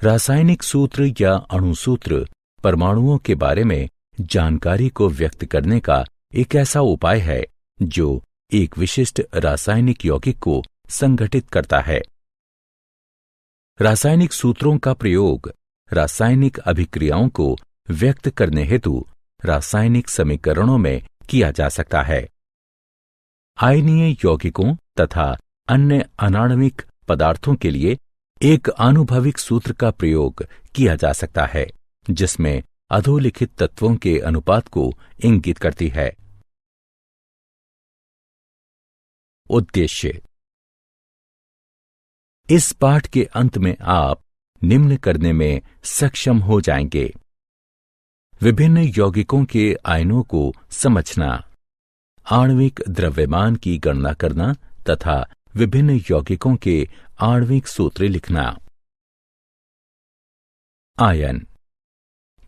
रासायनिक सूत्र या अणुसूत्र परमाणुओं के बारे में जानकारी को व्यक्त करने का एक ऐसा उपाय है जो एक विशिष्ट रासायनिक यौगिक को संगठित करता है। रासायनिक सूत्रों का प्रयोग रासायनिक अभिक्रियाओं को व्यक्त करने हेतु रासायनिक समीकरणों में किया जा सकता है। आयनीय यौगिकों तथा अन्य अनाण्विक पदार्थों के लिए एक आनुभविक सूत्र का प्रयोग किया जा सकता है, जिसमें अधोलिखित तत्वों के अनुपात को इंगित करती है। उद्देश्य। इस पाठ के अंत में आप निम्न करने में सक्षम हो जाएंगे: विभिन्न यौगिकों के आयनों को समझना, आणविक द्रव्यमान की गणना करना तथा विभिन्न यौगिकों के आणविक सूत्र लिखना। आयन।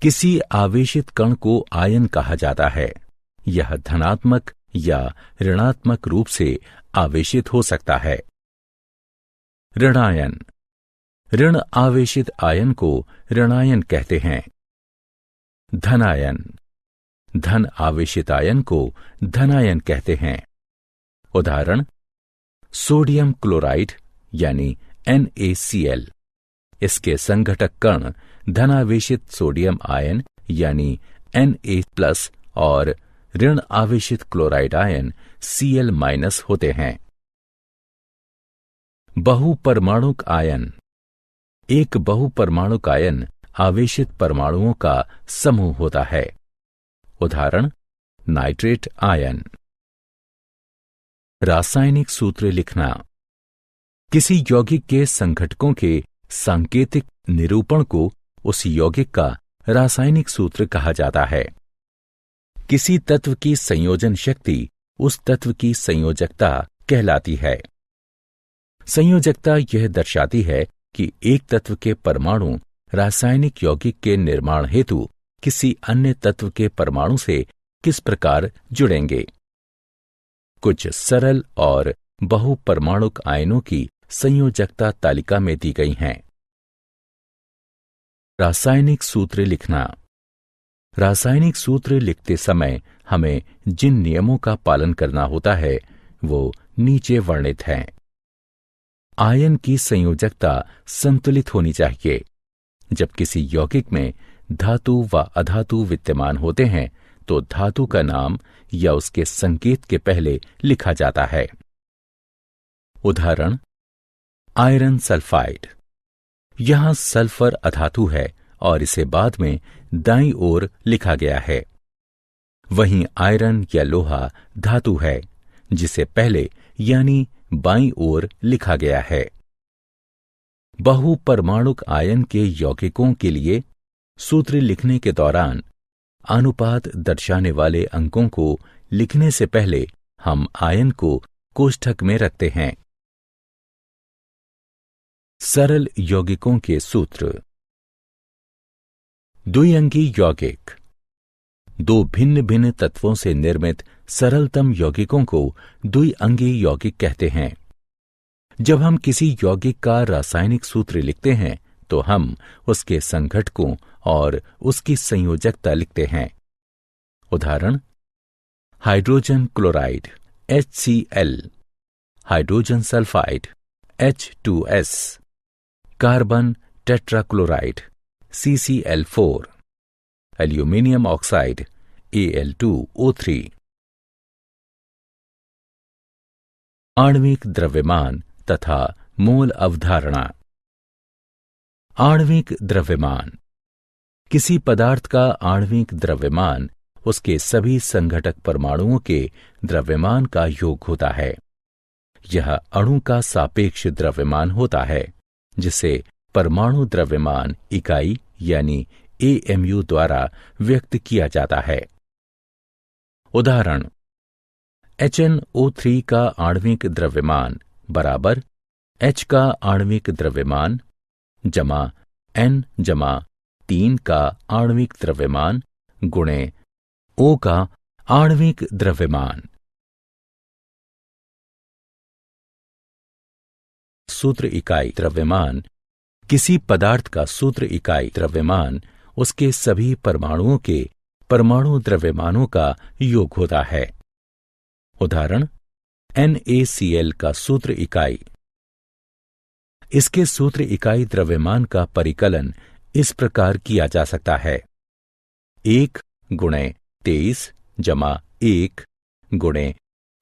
किसी आवेशित कण को आयन कहा जाता है। यह धनात्मक या ऋणात्मक रूप से आवेशित हो सकता है। ऋणायन। ऋण आवेशित आयन को ऋणायन कहते हैं। धनायन। धन आवेशित आयन को धनायन कहते हैं। उदाहरण: सोडियम क्लोराइड यानी NaCl। इसके संघटक कण धनावेशित सोडियम आयन यानी Na+ और ऋण आवेशित क्लोराइड आयन Cl- होते हैं। बहुपरमाणुक आयन। एक बहुपरमाणुक आयन आवेशित परमाणुओं का समूह होता है। उदाहरण: नाइट्रेट आयन। रासायनिक सूत्र लिखना। किसी यौगिक के संघटकों के सांकेतिक निरूपण को उस यौगिक का रासायनिक सूत्र कहा जाता है। किसी तत्व की संयोजन शक्ति उस तत्व की संयोजकता कहलाती है। संयोजकता यह दर्शाती है कि एक तत्व के परमाणु रासायनिक यौगिक के निर्माण हेतु किसी अन्य तत्व के परमाणु से किस प्रकार जुड़ेंगे। कुछ सरल और बहुपरमाणुक आयनों की संयोजकता तालिका में दी गई हैं। रासायनिक सूत्र लिखना। रासायनिक सूत्र लिखते समय हमें जिन नियमों का पालन करना होता है वो नीचे वर्णित हैं। आयन की संयोजकता संतुलित होनी चाहिए। जब किसी यौगिक में धातु व अधातु विद्यमान होते हैं तो धातु का नाम या उसके संकेत के पहले लिखा जाता है। उदाहरण: आयरन सल्फाइड। यहां सल्फर अधातु है और इसे बाद में दाईं ओर लिखा गया है। वहीं आयरन या लोहा धातु है, जिसे पहले यानी बाईं ओर लिखा गया है। बहुपरमाणुक आयन के यौगिकों के लिए सूत्र लिखने के दौरान अनुपात दर्शाने वाले अंकों को लिखने से पहले हम आयन को कोष्ठक में रखते हैं। सरल यौगिकों के सूत्र। द्विअंगी यौगिक। दो भिन्न भिन्न तत्वों से निर्मित सरलतम यौगिकों को द्विअंगी यौगिक कहते हैं। जब हम किसी यौगिक का रासायनिक सूत्र लिखते हैं तो हम उसके संघटकों और उसकी संयोजकता लिखते हैं। उदाहरण: hydrogen chloride HCl, hydrogen sulphide H2S, carbon tetrachloride CCl4, aluminium oxide Al2O3। आणविक द्रव्यमान तथा मोल अवधारणा। आणविक द्रव्यमान। किसी पदार्थ का आणविक द्रव्यमान उसके सभी संघटक परमाणुओं के द्रव्यमान का योग होता है। यह अणु का सापेक्ष द्रव्यमान होता है, जिसे परमाणु द्रव्यमान इकाई यानी AMU द्वारा व्यक्त किया जाता है। उदाहरण: HNO3 का आणविक द्रव्यमान बराबर H का आणविक द्रव्यमान जमा N जमा 3 का आणविक द्रव्यमान गुणे O का आणविक द्रव्यमान। सूत्र इकाई द्रव्यमान किसी पदार्थ का सूत्र इकाई द्रव्यमान उसके सभी परमाणुओं के परमाणु द्रव्यमानों का योग होता है। उदाहरण, NaCl का सूत्र इकाई। इसके सूत्र इकाई द्रव्यमान का परिकलन इस प्रकार किया जा सकता है: 1 × 23 + 1 ×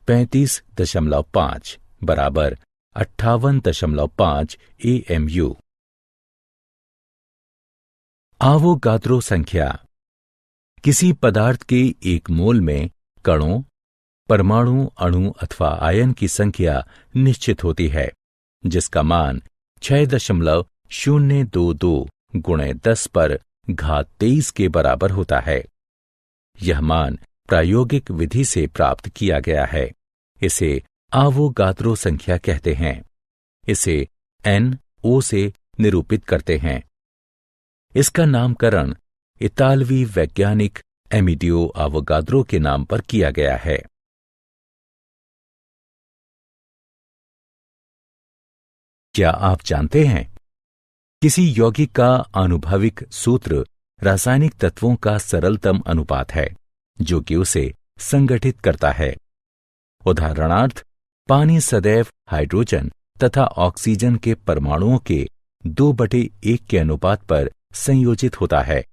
35.5 बराबर 58.5 AMU। आवोगाद्रो संख्या। किसी पदार्थ के एक मोल में कणों, परमाणु, अणु अथवा आयन की संख्या निश्चित होती है, जिसका मान 6.022 × 10⁻23 के बराबर होता है। यह मान प्रायोगिक विधि से प्राप्त किया गया है। इसे आवोगाद्रो संख्या कहते हैं। इसे NO से निरूपित करते हैं। इसका नामकरण इतालवी वैज्ञानिक एमिडियो आवोगाद्रो के नाम पर किया गया है। क्या आप जानते हैं, किसी यौगिक का आनुभविक सूत्र रासायनिक तत्वों का सरलतम अनुपात है जो कि उसे संगठित करता है। उदाहरणार्थ, पानी सदैव हाइड्रोजन तथा ऑक्सीजन के परमाणुओं के 2/1 के अनुपात पर संयोजित होता है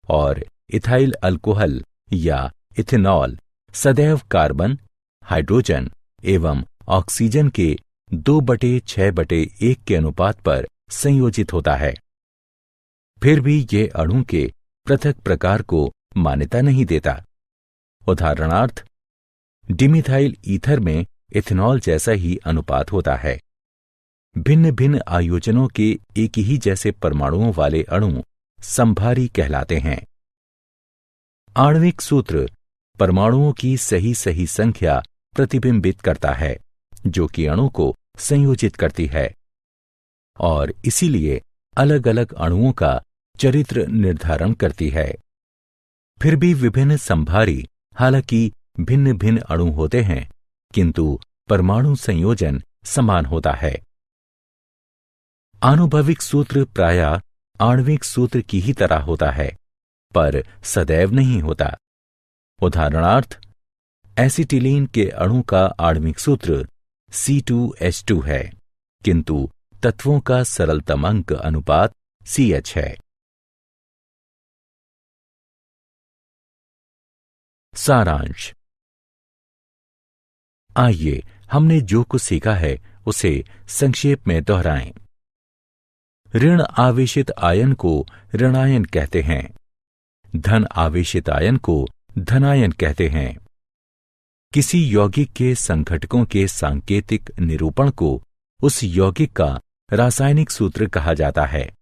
और इथाइल अल्कोहल या इथेनॉल सदैव कार्बन, हाइड्रोजन एवं ऑक्सीजन के 2/6/1 के अनुपात पर संयोजित होता है। फिर भी यह अणु के पृथक प्रकार को मान्यता नहीं देता। उदाहरणार्थ, डिमिथाइल ईथर में इथेनॉल जैसा ही अनुपात होता है। भिन्न भिन्न आयोजनों के एक ही जैसे परमाणुओं वाले अणु समभारी कहलाते हैं। आणविक सूत्र परमाणुओं की सही सही संख्या प्रतिबिंबित करता है जो कि अणु को संयोजित करती है और इसीलिए अलग अलग अणुओं का चरित्र निर्धारण करती है। फिर भी विभिन्न समभारी हालांकि भिन्न भिन्न अणु होते हैं, किंतु परमाणु संयोजन समान होता है। आनुभविक सूत्र प्रायः आणविक सूत्र की ही तरह होता है, पर सदैव नहीं होता। उदाहरणार्थ, एसिटिलीन के अणु का आणविक सूत्र C2H2 है, किंतु तत्वों का सरलतम अंक अनुपात CH है। सारांश। आइए हमने जो कुछ सीखा है उसे संक्षेप में दोहराएं। ऋण आवेशित आयन को ऋणायन कहते हैं। धन आवेशित आयन को धनायन कहते हैं। किसी यौगिक के संघटकों के सांकेतिक निरूपण को उस यौगिक का रासायनिक सूत्र कहा जाता है।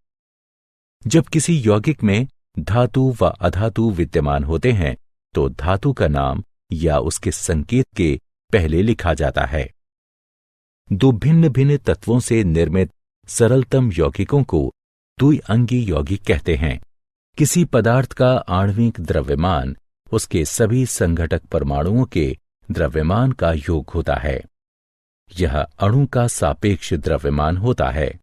जब किसी यौगिक में धातु व अधातु विद्यमान होते हैं तो धातु का नाम या उसके संकेत के पहले लिखा जाता है। दो भिन्न भिन्न तत्वों से निर्मित सरलतम यौगिकों को द्विअंगी यौगिक कहते हैं। किसी पदार्थ का आणविक द्रव्यमान उसके सभी संघटक परमाणुओं के द्रव्यमान का योग होता है। यह अणु का सापेक्ष द्रव्यमान होता है।